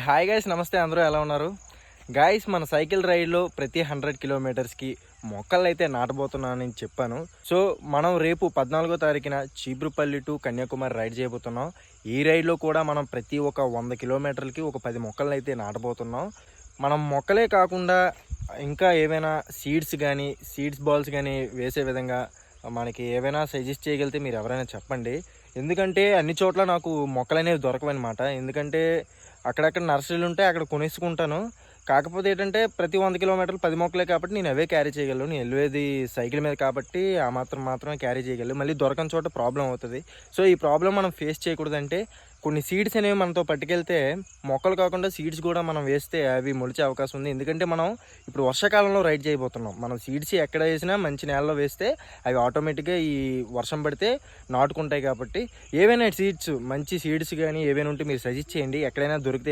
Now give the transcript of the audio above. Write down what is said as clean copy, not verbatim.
Hi guys, నమస్తే. అందరూ ఎలా ఉన్నారు గాయస్? మన సైకిల్ రైడ్లో ప్రతి 100 కిలోమీటర్స్కి మొక్కలు అయితే నాటబోతున్నానని చెప్పాను. సో మనం రేపు 14వ తారీఖున చీపురుపల్లి టు కన్యాకుమారి రైడ్ చేయబోతున్నాం. ఈ రైడ్లో కూడా మనం ప్రతి ఒక 100 కిలోమీటర్లకి ఒక 10 మొక్కలను అయితే నాటబోతున్నాం. మనం మొక్కలే కాకుండా ఇంకా ఏవైనా సీడ్స్ బాల్స్ కానీ వేసే విధంగా మనకి ఏవైనా సజెస్ట్ చేయగలిగితే మీరు ఎవరైనా చెప్పండి. ఎందుకంటే అన్ని చోట్ల నాకు మొక్కలు అనేవి దొరకవన్నమాట. ఎందుకంటే అక్కడక్కడ నర్సరీలు ఉంటే అక్కడ కొనేసుకుంటాను. కాకపోతే ఏంటంటే ప్రతి 100 కిలోమీటర్లు 10 మొక్కలే కాబట్టి నేను అవే క్యారీ చేయగలను. నేను వెళ్ళేది సైకిల్ మీద కాబట్టి ఆ మాత్రమే క్యారీ చేయగలను. మళ్ళీ దొరకని చోట ప్రాబ్లం అవుతుంది. సో ఈ ప్రాబ్లం మనం ఫేస్ చేయకూడదంటే కొన్ని సీడ్స్ అనేవి మనతో పట్టుకెళ్తే, మొక్కలు కాకుండా సీడ్స్ కూడా మనం వేస్తే అవి మొలిచే అవకాశం ఉంది. ఎందుకంటే మనం ఇప్పుడు వర్షాకాలంలో రైడ్ చేయబోతున్నాం. మనం సీడ్స్ ఎక్కడ వేసినా మంచి నేలలో వేస్తే అవి ఆటోమేటిక్గా ఈ వర్షం పడితే నాటుకుంటాయి. కాబట్టి ఏవైనా సీడ్స్, మంచి సీడ్స్ కానీ ఏవైనా ఉంటే మీరు సజెస్ట్ చేయండి. ఎక్కడైనా దొరికితే